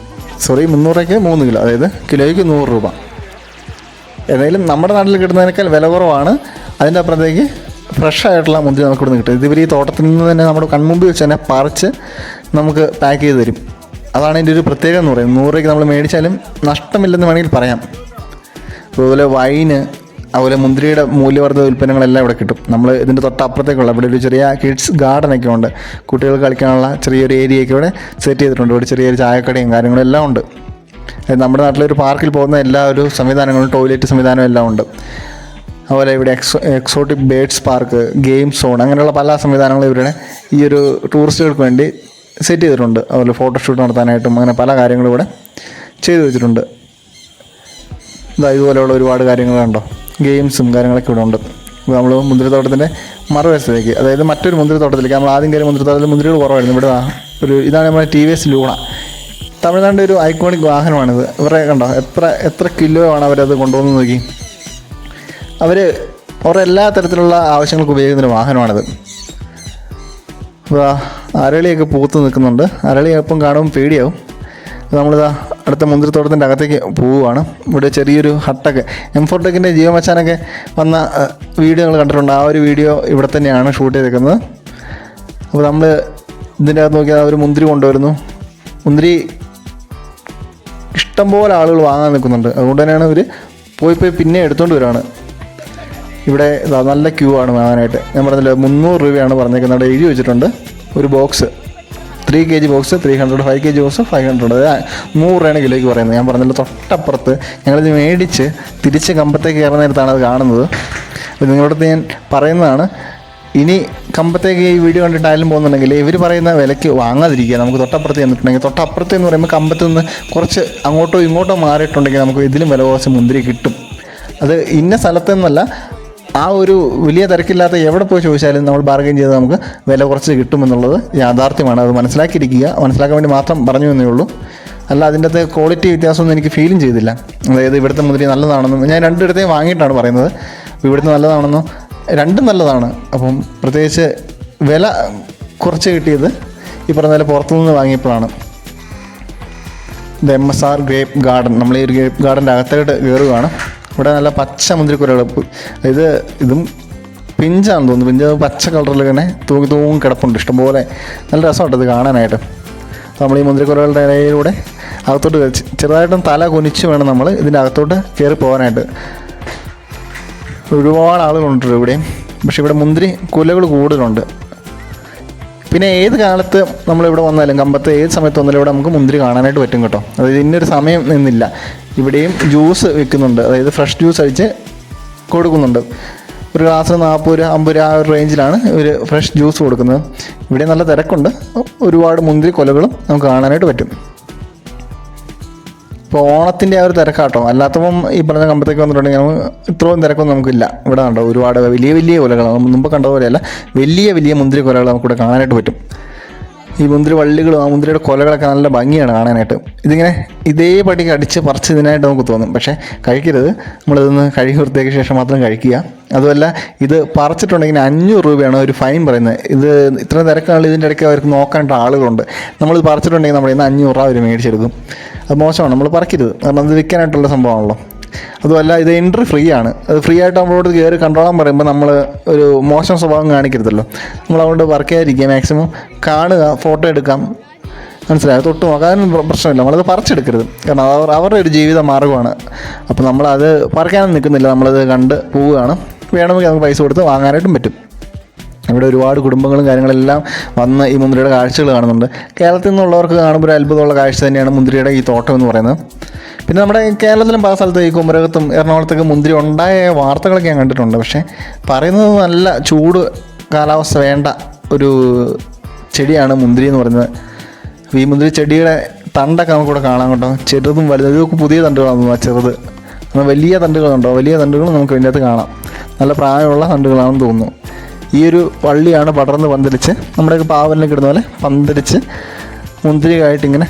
300 രൂപയ്ക്ക് 3 കിലോ, അതായത് കിലോയ്ക്ക് 100 രൂപ. ഏതായാലും നമ്മുടെ നാട്ടിൽ കിട്ടുന്നതിനേക്കാൾ വില കുറവാണ്. അതിൻ്റെ അപ്പുറത്തേക്ക് ഫ്രഷ് ആയിട്ടുള്ള മുന്തിരി നമുക്ക് ഇവിടെ നിന്ന് കിട്ടും. ഇതിവർ ഈ തോട്ടത്തിൽ നിന്ന് തന്നെ നമ്മുടെ കൺമുമ്പിൽ വെച്ച് തന്നെ പറിച്ച് നമുക്ക് പാക്ക് ചെയ്ത് തരും. അതാണ് ഇതിൻ്റെ ഒരു പ്രത്യേകത എന്ന് പറയുന്നത്. 100 രൂപയ്ക്ക് നമ്മൾ മേടിച്ചാലും നഷ്ടമില്ലെന്ന് വേണമെങ്കിൽ പറയാം. അതുപോലെ വൈന്, അതുപോലെ മുന്തിരിയുടെ മൂല്യവർദ്ധിത ഉൽപ്പന്നങ്ങളെല്ലാം ഇവിടെ കിട്ടും. നമ്മൾ ഇതിൻ്റെ തൊട്ടപ്പുറത്തേക്കുള്ള ഇവിടെ ഒരു ചെറിയ കിഡ്സ് ഗാർഡനൊക്കെ ഉണ്ട്. കുട്ടികൾക്ക് കളിക്കാനുള്ള ചെറിയൊരു ഏരിയയൊക്കെ ഇവിടെ സെറ്റ് ചെയ്തിട്ടുണ്ട്. ഇവിടെ ചെറിയൊരു ചായക്കടയും കാര്യങ്ങളും എല്ലാം ഉണ്ട്. നമ്മുടെ നാട്ടിലൊരു പാർക്കിൽ പോകുന്ന എല്ലാ ഒരു സംവിധാനങ്ങളും, ടോയ്ലറ്റ് സംവിധാനവും എല്ലാം ഉണ്ട്. അതുപോലെ ഇവിടെ exotic birds park, game zone, അങ്ങനെയുള്ള പല സംവിധാനങ്ങളും ഇവരുടെ ഈ ഒരു ടൂറിസ്റ്റുകൾക്ക് വേണ്ടി സെറ്റ് ചെയ്തിട്ടുണ്ട്. അതുപോലെ ഫോട്ടോഷൂട്ട് നടത്താനായിട്ടും അങ്ങനെ പല കാര്യങ്ങളും ഇവിടെ ചെയ്തു വെച്ചിട്ടുണ്ട്. ഇതുപോലെയുള്ള ഒരുപാട് കാര്യങ്ങൾ കണ്ടോ, ഗെയിംസും കാര്യങ്ങളൊക്കെ ഇവിടെ ഉണ്ട്. നമ്മൾ മുന്തിരിത്തോട്ടത്തിൻ്റെ മറുവശത്തേക്ക്, അതായത് മറ്റൊരു മുന്തിരിത്തോട്ടത്തിലേക്ക്. നമ്മൾ ആദ്യം കയറിയ മുന്തിരിത്തോട്ടത്തിൽ മുന്തിരികൾ കുറവായിരുന്നു. ഇവിടെ ഇതാണ് നമ്മുടെ TVS ലൂണ. തമിഴ്നാടിൻ്റെ ഒരു ഐക്കോണിക് വാഹനമാണിത്. ഇവരെ കണ്ടോ എത്ര കിലോ ആണ് അവരത് കൊണ്ടുവന്ന് നോക്കി. അവരുടെ എല്ലാ തരത്തിലുള്ള ആവശ്യങ്ങൾക്ക് ഉപയോഗിക്കുന്നൊരു വാഹനമാണിത്. അപ്പോൾ അരളിയൊക്കെ പൂത്ത് നിൽക്കുന്നുണ്ട്. അരളി എപ്പം കാണുമ്പോൾ പേടിയാവും. നമ്മളിതാ അടുത്ത മുന്തിരിത്തോട്ടത്തിൻ്റെ അകത്തേക്ക് പോവുകയാണ്. ഇവിടെ ചെറിയൊരു ഹട്ടൊക്കെ M4ടെക്കിൻ്റെ ജിയോ മച്ചാനൊക്കെ വന്ന വീഡിയോ നിങ്ങൾ കണ്ടിട്ടുണ്ട്. ആ ഒരു വീഡിയോ ഇവിടെ തന്നെയാണ് ഷൂട്ട് ചെയ്തേക്കുന്നത്. അപ്പോൾ നമ്മൾ ഇതിൻ്റെ അകത്ത് നോക്കിയാൽ ഒരു മുന്തിരി കൊണ്ടുവരുന്നു. മുന്തിരി ഇഷ്ടംപോലെ ആളുകൾ വാങ്ങാൻ നിൽക്കുന്നുണ്ട്. അതുകൊണ്ട് തന്നെയാണ് ഇവർ പോയി പിന്നെ എടുത്തുകൊണ്ട് വരികയാണ്. ഇവിടെ നല്ല ക്യൂ ആണ് വാങ്ങാനായിട്ട്. ഞാൻ പറഞ്ഞില്ല 300 രൂപയാണ് പറഞ്ഞേക്കുന്നത്. അവിടെ എഴുതി വെച്ചിട്ടുണ്ട്. ഒരു box 3 kg box 300, 5 kg box 500. 100 രൂപയാണ് കിലോയ്ക്ക് പറയുന്നത്. ഞാൻ പറഞ്ഞല്ലോ തൊട്ടപ്പുറത്ത് ഞങ്ങളിത് മേടിച്ച് തിരിച്ച് കമ്പത്തേക്ക് കയറുന്ന നേരത്താണ് അത് കാണുന്നത്. അപ്പോൾ നിങ്ങളോടത്ത് ഞാൻ പറയുന്നതാണ്, ഇനി കമ്പത്തേക്ക് ഈ വീഡിയോ കണ്ടിട്ട് ആയാലും പോകുന്നുണ്ടെങ്കിൽ ഇവർ പറയുന്ന വിലയ്ക്ക് വാങ്ങാതിരിക്കുക. നമുക്ക് തൊട്ടപ്പുറത്ത് ചെന്നിട്ടുണ്ടെങ്കിൽ, തൊട്ടപ്പുറത്ത് എന്ന് പറയുമ്പോൾ കമ്പത്ത് നിന്ന് കുറച്ച് അങ്ങോട്ടോ ഇങ്ങോട്ടോ മാറിയിട്ടുണ്ടെങ്കിൽ നമുക്ക് ഇതിലും വില കുറച്ച് മുന്തിരി കിട്ടും. അത് ഇന്ന സ്ഥലത്ത് നിന്നല്ല, ആ ഒരു വലിയ തിരക്കില്ലാത്ത എവിടെ പോയി ചോദിച്ചാലും നമ്മൾ ബാർഗെയിൻ ചെയ്ത് നമുക്ക് വില കുറച്ച് കിട്ടുമെന്നുള്ളത് യാഥാർത്ഥ്യമാണ്. അത് മനസ്സിലാക്കിയിരിക്കുക. മനസ്സിലാക്കാൻ വേണ്ടി മാത്രം പറഞ്ഞു എന്നേ ഉള്ളൂ. അല്ല അതിൻ്റെ അകത്ത് ക്വാളിറ്റി വ്യത്യാസമൊന്നും എനിക്ക് ഫീലും ചെയ്തില്ല. അതായത് ഇവിടുത്തെ മുന്തിരി നല്ലതാണെന്നും ഞാൻ രണ്ടിടത്തേയും വാങ്ങിയിട്ടാണ് പറയുന്നത്. ഇവിടുത്തെ നല്ലതാണെന്നോ, രണ്ടും നല്ലതാണ്. അപ്പം പ്രത്യേകിച്ച് വില കുറച്ച് കിട്ടിയത് ഈ പറഞ്ഞ പോലെ പുറത്തുനിന്ന് വാങ്ങിയപ്പോഴാണ്. ഇത് MSR ഗ്രേപ്പ് ഗാർഡൻ. നമ്മൾ ഈ ഒരു ഗ്രേപ്പ് ഗാർഡൻ്റെ അകത്തോട്ട് കയറുകയാണ്. ഇവിടെ നല്ല പച്ച മുന്തിരിക്കുലകൾ. ഇതും പിഞ്ചാണെന്ന് തോന്നുന്നു. പിഞ്ച് പച്ച കളറിൽ തന്നെ തൂങ്ങി കിടപ്പുണ്ട് ഇഷ്ടംപോലെ. നല്ല രസമുണ്ട് ഇത് കാണാനായിട്ട്. നമ്മൾ ഈ മുന്തിരിക്കുലകളുടെ ഇടയിലൂടെ അകത്തോട്ട് ചെറുതായിട്ടും തല കുനിച്ച് വേണം നമ്മൾ ഇതിൻ്റെ അകത്തോട്ട് കയറി പോകാനായിട്ട്. ഒരുപാട് ആളുകളുണ്ട് ഇവിടെയും. പക്ഷേ ഇവിടെ മുന്തിരി കുലകൾ കൂടുതലുണ്ട്. പിന്നെ ഏത് കാലത്ത് നമ്മളിവിടെ വന്നാലും, കമ്പത്ത് ഏത് സമയത്ത് വന്നാലും ഇവിടെ നമുക്ക് മുന്തിരി കാണാനായിട്ട് പറ്റും കേട്ടോ. അതായത് ഇന്നൊരു സമയം എന്നില്ല. ഇവിടെയും ജ്യൂസ് വിൽക്കുന്നുണ്ട്. അതായത് ഫ്രഷ് ജ്യൂസ് അടിച്ച് കൊടുക്കുന്നുണ്ട്. ഒരു ഗ്ലാസ്സിന് 40 50 ആ ഒരു റേഞ്ചിലാണ് ഒരു ഫ്രഷ് ജ്യൂസ് കൊടുക്കുന്നത്. ഇവിടെ നല്ല തിരക്കുണ്ട്. ഒരുപാട് മുന്തിരി കൊലകളും നമുക്ക് കാണാനായിട്ട് പറ്റും. ഇപ്പോൾ ഓണത്തിൻ്റെ ആ ഒരു തിരക്കാട്ടോ. അല്ലാത്തപ്പം ഈ പറഞ്ഞ കമ്പത്തേക്ക് വന്നിട്ടുണ്ടെങ്കിൽ നമുക്ക് ഇത്രയും തിരക്കൊന്നും നമുക്കില്ല. ഇവിടെ കണ്ടോ ഒരുപാട് വലിയ കൊലകൾ, മുമ്പ് കണ്ടതുപോലെയല്ല, വലിയ മുന്തിരി കൊലകൾ നമുക്കിവിടെ കാണാനായിട്ട് പറ്റും. ഈ മുന്തിരി വള്ളികളും ആ മുന്തിരിയുടെ കൊലകളൊക്കെ നല്ല ഭംഗിയാണ് കാണാനായിട്ട്. ഇതിങ്ങനെ ഇതേപടി അടിച്ച് പറിച്ച് ഇതിനായിട്ട് നമുക്ക് തോന്നും. പക്ഷേ കഴിക്കരുത്. നമ്മളിതൊന്ന് കഴുകി വൃത്തിയാക്കിയ ശേഷം മാത്രം കഴിക്കുക. അതുമല്ല, ഇത് പറിച്ചിട്ടുണ്ടെങ്കിൽ 500 രൂപയാണ് ഒരു ഫൈൻ പറയുന്നത്. ഇത് ഇത്ര തിരക്കാണെങ്കിൽ ഇതിൻ്റെ ഇടയ്ക്ക് അവർക്ക് നോക്കാനായിട്ട് ആളുകളുണ്ട്. നമ്മളിത് പറിച്ചിട്ടുണ്ടെങ്കിൽ നമ്മുടെ ഇന്ന് 500 രൂപ അവർ മേടിച്ചെടുക്കും. അത് മോശമാണ്. നമ്മൾ പറിക്കരുത്. കാരണം അത് വിൽക്കാനായിട്ടുള്ള സംഭവമാണല്ലോ. അതുമല്ല, ഇത് എൻട്രി ഫ്രീ ആണ്. അത് ഫ്രീ ആയിട്ട് നമ്മളോട് കയറി കണ്ടോളാൻ പറയുമ്പോൾ നമ്മൾ ഒരു മോശം സ്വഭാവം കാണിക്കരുതല്ലോ. നമ്മളതുകൊണ്ട് വർക്ക് ചെയ്യാതിരിക്കുക. മാക്സിമം കാണുക, ഫോട്ടോ എടുക്കാം, മനസ്സിലായോ, തൊട്ട് നോക്കാനും പ്രശ്നമില്ല. നമ്മളത് പറിച്ചെടുക്കരുത്. കാരണം അവരുടെ ഒരു ജീവിത മാർഗ്ഗമാണ്. അപ്പോൾ നമ്മളത് പറിക്കാനും നിൽക്കുന്നില്ല. നമ്മളത് കണ്ട് പോവുകയാണ്. വേണമെങ്കിൽ നമുക്ക് പൈസ കൊടുത്ത് വാങ്ങാനായിട്ടും പറ്റും. ഇവിടെ ഒരുപാട് കുടുംബങ്ങളും കാര്യങ്ങളെല്ലാം വന്ന് ഈ മുന്തിരിയുടെ കാഴ്ചകൾ കാണുന്നുണ്ട്. കേരളത്തിൽ നിന്നുള്ളവർക്ക് കാണുമ്പോൾ ഒരു അത്ഭുതമുള്ള കാഴ്ച തന്നെയാണ് മുന്തിരിയുടെ ഈ തോട്ടം എന്ന് പറയുന്നത്. പിന്നെ നമ്മുടെ കേരളത്തിലും പല സ്ഥലത്തും ഈ കുമരകത്തും എറണാകുളത്തൊക്കെ മുന്തിരി ഉണ്ടായ വാർത്തകളൊക്കെ ഞാൻ കണ്ടിട്ടുണ്ട്. പക്ഷേ പറയുന്നത് നല്ല ചൂട് കാലാവസ്ഥ വേണ്ട ഒരു ചെടിയാണ് മുന്തിരി എന്ന് പറയുന്നത്. ഈ മുന്തിരി ചെടിയുടെ തണ്ടൊക്കെ നമുക്കിവിടെ കാണാൻ കേട്ടോ. ചെറുതും വലുതും ഇതൊക്കെ പുതിയ തണ്ടുകളാണെന്ന് തോന്നുന്നു. ചെറുത് വലിയ തണ്ടുകളുണ്ടോ, വലിയ തണ്ടുകൾ നമുക്ക് ഇതിൻ്റെ അകത്ത് കാണാം. നല്ല പ്രായമുള്ള തണ്ടുകളാണെന്ന് തോന്നുന്നു. ഈ ഒരു വള്ളിയാണ് പടർന്ന് പന്തലിച്ച് നമ്മുടെയൊക്കെ പാവലിനൊക്കെ ഇടുന്ന പോലെ പന്തലിച്ച് മുന്തിരിയായിട്ടിങ്ങനെ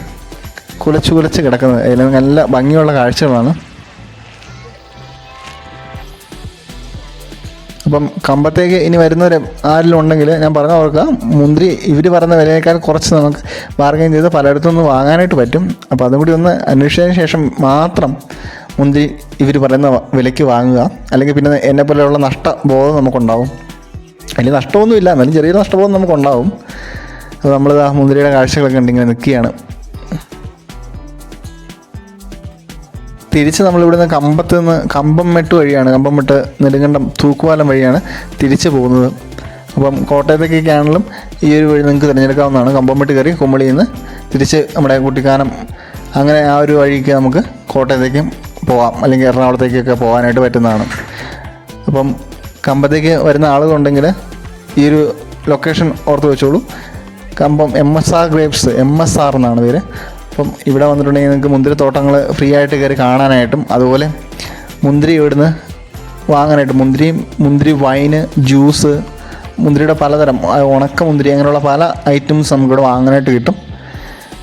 കുലച്ച് കിടക്കുന്നത്. അതിൽ നല്ല ഭംഗിയുള്ള കാഴ്ചകളാണ്. അപ്പം കമ്പത്തേക്ക് ഇനി വരുന്നവർ ആരെങ്കിലും ഉണ്ടെങ്കിൽ ഞാൻ പറഞ്ഞ ഓർക്കുക, മുന്തിരി ഇവർ പറയുന്ന വിലയേക്കാൾ കുറച്ച് നമുക്ക് ബാർഗെയിൻ ചെയ്ത് പലയിടത്തുനിന്ന് വാങ്ങാനായിട്ട് പറ്റും. അപ്പോൾ അതും കൂടി ഒന്ന് അന്വേഷിച്ചതിന് ശേഷം മാത്രം മുന്തിരി ഇവർ പറയുന്ന വിലയ്ക്ക് വാങ്ങുക. അല്ലെങ്കിൽ പിന്നെ എന്നെപ്പോലെയുള്ള നഷ്ടബോധം നമുക്കുണ്ടാവും. വലിയ നഷ്ടമൊന്നുമില്ല, എന്നാലും ചെറിയൊരു നഷ്ടബോധം നമുക്കുണ്ടാവും. അപ്പോൾ നമ്മൾ ആ മുന്തിരിയുടെ കാഴ്ചകളൊക്കെ ഉണ്ട് ഇങ്ങനെ നിൽക്കുകയാണ്. തിരിച്ച് നമ്മളിവിടുന്ന് കമ്പംമെട്ട് വഴിയാണ്, കമ്പംമെട്ട് നെടുങ്കണ്ടം തൂക്കുപാലം വഴിയാണ് തിരിച്ച് പോകുന്നത്. അപ്പം കോട്ടയത്തേക്കൊക്കെയാണെങ്കിലും ഈ ഒരു വഴി നിങ്ങൾക്ക് തിരഞ്ഞെടുക്കാവുന്നതാണ്. കമ്പംമെട്ട് കയറി കുമളിയിൽ നിന്ന് തിരിച്ച് നമ്മുടെ കുട്ടിക്കാനം അങ്ങനെ ആ ഒരു വഴിക്ക് നമുക്ക് കോട്ടയത്തേക്കും പോകാം, അല്ലെങ്കിൽ എറണാകുളത്തേക്കൊക്കെ പോകാനായിട്ട് പറ്റുന്നതാണ്. അപ്പം കമ്പത്തേക്ക് വരുന്ന ആളുകളുണ്ടെങ്കിൽ ഈ ഒരു ലൊക്കേഷൻ ഓർത്ത് വെച്ചോളൂ. കമ്പം MSR ഗ്രേപ്സ്, MSR എന്നാണ് പേര്. അപ്പം ഇവിടെ വന്നിട്ടുണ്ടെങ്കിൽ നിങ്ങൾക്ക് മുന്തിരി തോട്ടങ്ങൾ ഫ്രീ ആയിട്ട് കയറി കാണാനായിട്ടും അതുപോലെ മുന്തിരി ഇവിടുന്ന് വാങ്ങാനായിട്ട് മുന്തിരി വൈന്, ജ്യൂസ്, മുന്തിരിയുടെ പലതരം ഉണക്ക മുന്തിരി അങ്ങനെയുള്ള പല ഐറ്റംസ് നമുക്കിവിടെ വാങ്ങാനായിട്ട് കിട്ടും.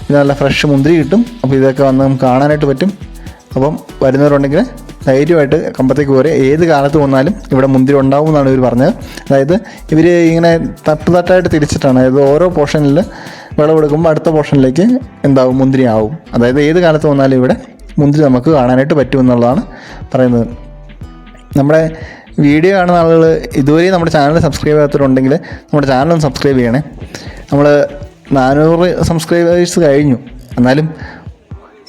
ഇത് നല്ല ഫ്രഷ് മുന്തിരി കിട്ടും. അപ്പോൾ ഇതൊക്കെ വന്ന് നമുക്ക് കാണാനായിട്ട് പറ്റും. അപ്പം വരുന്നവരുണ്ടെങ്കിൽ ധൈര്യമായിട്ട് കമ്പത്തേക്ക് പോരെ. ഏത് കാലത്ത് വന്നാലും ഇവിടെ മുന്തിരി ഉണ്ടാവും എന്നാണ് ഇവർ പറഞ്ഞത്. അതായത് ഇവർ ഇങ്ങനെ തട്ടായിട്ട് തിരിച്ചിട്ടാണ്, അതായത് ഓരോ പോർഷനിൽ വിളവെടുക്കുമ്പോൾ അടുത്ത പോർഷനിലേക്ക് എന്താവും, മുന്തിരി ആവും. അതായത് ഏത് കാലത്ത് വന്നാലും ഇവിടെ മുന്തിരി നമുക്ക് കാണാനായിട്ട് പറ്റുമെന്നുള്ളതാണ് പറയുന്നത്. നമ്മുടെ വീഡിയോ കാണുന്ന ആളുകൾ ഇതുവരെയും നമ്മുടെ ചാനൽ സബ്സ്ക്രൈബ് ചെയ്യാത്തവരുണ്ടെങ്കിൽ നമ്മുടെ ചാനൽ സബ്സ്ക്രൈബ് ചെയ്യണേ. നമ്മൾ 400 സബ്സ്ക്രൈബേഴ്സ് കഴിഞ്ഞു, എന്നാലും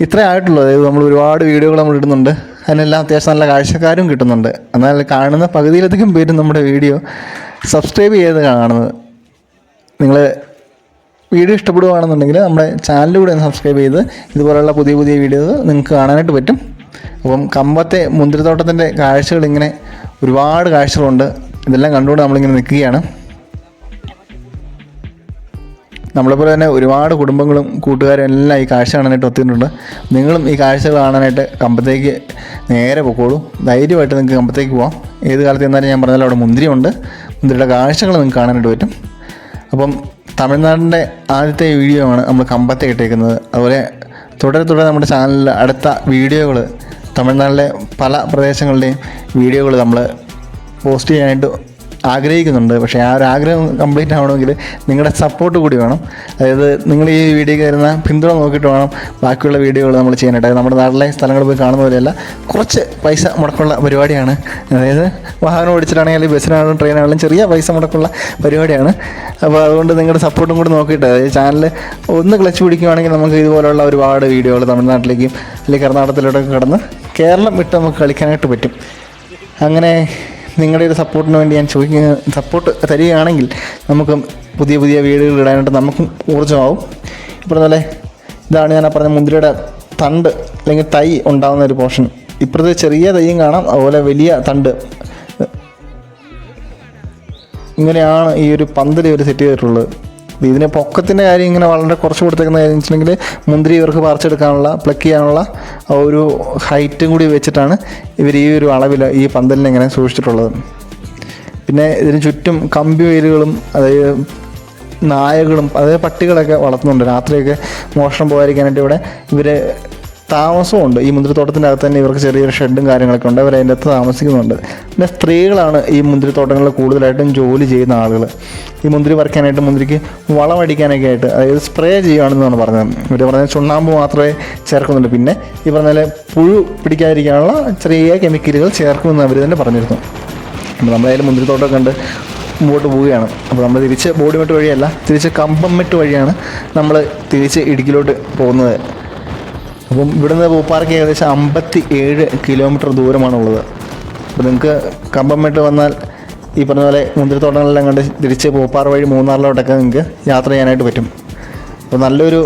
ഇത്രേ ആയിട്ടുള്ളൂ. അതായത് നമ്മൾ ഒരുപാട് വീഡിയോകൾ നമ്മൾ ഇടുന്നുണ്ട്, അതിനെല്ലാം അത്യാവശ്യം നല്ല കാഴ്ചക്കാരും കിട്ടുന്നുണ്ട്. എന്നാൽ കാണുന്ന പകുതിയിലധികം പേരും നമ്മുടെ വീഡിയോ സബ്സ്ക്രൈബ് ചെയ്ത് കാണുന്നത്. നിങ്ങൾ വീഡിയോ ഇഷ്ടപ്പെടുകയാണെന്നുണ്ടെങ്കിൽ നമ്മുടെ ചാനലിലൂടെ ഒന്ന് സബ്സ്ക്രൈബ് ചെയ്ത് ഇതുപോലുള്ള പുതിയ വീഡിയോസ് നിങ്ങൾക്ക് കാണാനായിട്ട് പറ്റും. അപ്പം കമ്പത്തെ മുന്തിരിത്തോട്ടത്തിൻ്റെ കാഴ്ചകൾ ഇങ്ങനെ ഒരുപാട് കാഴ്ചകളുണ്ട്. ഇതെല്ലാം കണ്ടുകൊണ്ട് നമ്മളിങ്ങനെ നിൽക്കുകയാണ്. നമ്മളെപ്പോലെ തന്നെ ഒരുപാട് കുടുംബങ്ങളും കൂട്ടുകാരും എല്ലാം ഈ കാഴ്ച കാണാനായിട്ട് ഒത്തിട്ടുണ്ട്. നിങ്ങളും ഈ കാഴ്ചകൾ കാണാനായിട്ട് കമ്പത്തേക്ക് നേരെ പൊക്കോളൂ. ധൈര്യമായിട്ട് നിങ്ങൾക്ക് കമ്പത്തേക്ക് പോകാം. ഏത് കാലത്ത് ചെന്നാലും ഞാൻ പറഞ്ഞാലും അവിടെ മുന്തിരിയുണ്ട്. മുന്തിരിയുടെ കാഴ്ചകൾ നിങ്ങൾക്ക് കാണാനായിട്ട് പറ്റും. അപ്പം തമിഴ്നാടിൻ്റെ ആദ്യത്തെ വീഡിയോ ആണ് നമ്മൾ കമ്പത്തെ ഇട്ടേക്കുന്നത്. അതുപോലെ തുടരെ നമ്മുടെ ചാനലിൽ അടുത്ത വീഡിയോകൾ, തമിഴ്നാട്ടിലെ പല പ്രദേശങ്ങളുടെയും വീഡിയോകൾ നമ്മൾ പോസ്റ്റ് ചെയ്യാനായിട്ട് ആഗ്രഹിക്കുന്നുണ്ട്. പക്ഷേ ആ ഒരു ആഗ്രഹം കംപ്ലീറ്റ് ആവണമെങ്കിൽ നിങ്ങളുടെ സപ്പോർട്ട് കൂടി വേണം. അതായത് നിങ്ങൾ ഈ വീഡിയോയ്ക്ക് തരുന്ന പിന്തുണ നോക്കിയിട്ട് വേണം ബാക്കിയുള്ള വീഡിയോകൾ നമ്മൾ ചെയ്യാനായിട്ട്. നമ്മുടെ നാട്ടിലെ സ്ഥലങ്ങൾ പോയി കാണുന്ന പോലെയല്ല, കുറച്ച് പൈസ മുടക്കമുള്ള പരിപാടിയാണ്. അതായത് വാഹനം ഓടിച്ചിട്ടാണെങ്കിലും ബസ്സിനാണെങ്കിലും ട്രെയിനാണെങ്കിലും ചെറിയ പൈസ മുടക്കമുള്ള പരിപാടിയാണ്. അപ്പോൾ അതുകൊണ്ട് നിങ്ങളുടെ സപ്പോർട്ടും കൂടി നോക്കിയിട്ട്, അതായത് ചാനൽ ഒന്ന് ക്ലച്ച് പിടിക്കുകയാണെങ്കിൽ നമുക്ക് ഇതുപോലുള്ള ഒരുപാട് വീഡിയോകൾ തമിഴ്നാട്ടിലേക്കും അല്ലെങ്കിൽ കർണാടകത്തിലോട്ടൊക്കെ കടന്ന് കേരളം വിട്ട് നമുക്ക് കളിക്കാനായിട്ട് പറ്റും. അങ്ങനെ നിങ്ങളുടെ ഒരു സപ്പോർട്ടിന് വേണ്ടി ഞാൻ സപ്പോർട്ട് തരികയാണെങ്കിൽ നമുക്ക് പുതിയ വീഡിയോകൾ ഇടാനായിട്ട് നമുക്കും ഊർജ്ജമാവും. ഇപ്പോൾ പോലെ ഇതാണ് ഞാൻ പറഞ്ഞ മുന്തിരിയുടെ തണ്ട് അല്ലെങ്കിൽ തൈ ഉണ്ടാകുന്ന ഒരു പോർഷൻ. ഇപ്പോഴത്തെ ചെറിയ തൈയും കാണാം, അതുപോലെ വലിയ തണ്ട്. ഇങ്ങനെയാണ് ഈ ഒരു പന്തൽ ഒരു സെറ്റ് ചെയ്തിട്ടുള്ളത്. ഇതിന് പൊക്കത്തിൻ്റെ കാര്യം ഇങ്ങനെ വളരെ കുറച്ച് കൊടുത്തേക്കുന്ന കാര്യം വെച്ചിട്ടുണ്ടെങ്കിൽ മുന്തിരി ഇവർക്ക് പറിച്ചെടുക്കാനുള്ള, പ്ലക്ക് ചെയ്യാനുള്ള ഒരു ഹൈറ്റും കൂടി വെച്ചിട്ടാണ് ഇവർ ഈ ഒരു അളവിൽ ഈ പന്തലിനെ ഇങ്ങനെ സൂക്ഷിച്ചിട്ടുള്ളത്. പിന്നെ ഇതിന് ചുറ്റും കമ്പി വേലുകളും, അതായത് നായകളും, അതായത് പട്ടികളൊക്കെ വളർത്തുന്നുണ്ട്. രാത്രിയൊക്കെ മോഷണം പോകാതിരിക്കാനായിട്ട് ഇവിടെ ഇവർ താമസമുണ്ട്. ഈ മുന്തിരിത്തോട്ടത്തിൻ്റെ അകത്ത് തന്നെ ഇവർക്ക് ചെറിയൊരു ഷെഡും കാര്യങ്ങളൊക്കെ ഉണ്ട്. അവർ അതിൻ്റെ അകത്ത് താമസിക്കുന്നുണ്ട്. പിന്നെ സ്ത്രീകളാണ് ഈ മുന്തിരിത്തോട്ടങ്ങളിൽ കൂടുതലായിട്ടും ജോലി ചെയ്യുന്ന ആളുകൾ. ഈ മുന്തിരി പറിക്കാനായിട്ട്, മുന്തിരിക്ക് വളമടിക്കാനൊക്കെ ആയിട്ട്, അതായത് സ്പ്രേ ചെയ്യുകയാണെന്നാണ് പറഞ്ഞത്. ഇവർ പറഞ്ഞാൽ ചുണ്ണാമ്പ് മാത്രമേ ചേർക്കുന്നുള്ളൂ. പിന്നെ ഈ പറഞ്ഞാൽ പുഴു പിടിക്കാതിരിക്കാനുള്ള ചെറിയ കെമിക്കലുകൾ ചേർക്കുമെന്ന് അവർ തന്നെ പറഞ്ഞിരുന്നു. അപ്പോൾ നമ്മളതിൽ മുന്തിരിത്തോട്ടം കണ്ട് മുമ്പോട്ട് പോവുകയാണ്. അപ്പോൾ നമ്മൾ തിരിച്ച് ബോഡിമെട്ട് വഴിയല്ല, തിരിച്ച് കമ്പംമെട്ട് വഴിയാണ് നമ്മൾ തിരിച്ച് ഇടുക്കിയിലോട്ട് പോകുന്നത്. അപ്പം ഇവിടുന്ന് പൂപ്പാറയ്ക്ക് ഏകദേശം 57 കിലോമീറ്റർ ദൂരമാണുള്ളത്. അപ്പോൾ നിങ്ങൾക്ക് കമ്പംമെട്ട് വന്നാൽ ഈ പറഞ്ഞ പോലെ മുന്തിരിത്തോട്ടങ്ങളെല്ലാം കണ്ട് തിരിച്ച് പൂപ്പാറ വഴി മൂന്നാറിലോട്ടൊക്കെ നിങ്ങൾക്ക് യാത്ര ചെയ്യാനായിട്ട് പറ്റും. അപ്പോൾ നല്ലൊരു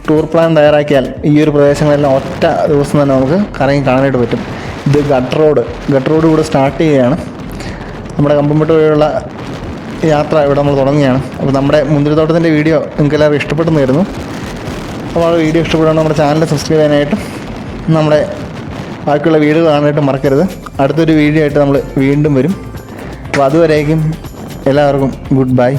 ടൂർ പ്ലാൻ തയ്യാറാക്കിയാൽ ഈ ഒരു പ്രദേശങ്ങളെല്ലാം ഒറ്റ ദിവസം തന്നെ നമുക്ക് കറങ്ങി കാണാനായിട്ട് പറ്റും. ഇത് ഗട്ട് റോഡ് ഇവിടെ സ്റ്റാർട്ട് ചെയ്യുകയാണ്. നമ്മുടെ കമ്പംമെട്ട് വഴിയുള്ള യാത്ര ഇവിടെ നമ്മൾ തുടങ്ങുകയാണ്. അപ്പോൾ നമ്മുടെ മുന്തിരിത്തോട്ടത്തിൻ്റെ വീഡിയോ നിങ്ങൾക്ക് എല്ലാവരും ഇഷ്ടപ്പെടുന്നതായിരുന്നു. അപ്പോൾ ആ വീഡിയോ ഇഷ്ടപ്പെടുകയാണെങ്കിൽ നമ്മുടെ ചാനൽ സബ്സ്ക്രൈബ് ചെയ്യാനായിട്ടും നമ്മുടെ ബാക്കിയുള്ള വീഡിയോ കാണാനായിട്ടും മറക്കരുത്. അടുത്തൊരു വീഡിയോ ആയിട്ട് നമ്മൾ വീണ്ടും വരും. അപ്പോൾ അതുവരേക്കും എല്ലാവർക്കും ഗുഡ് ബൈ.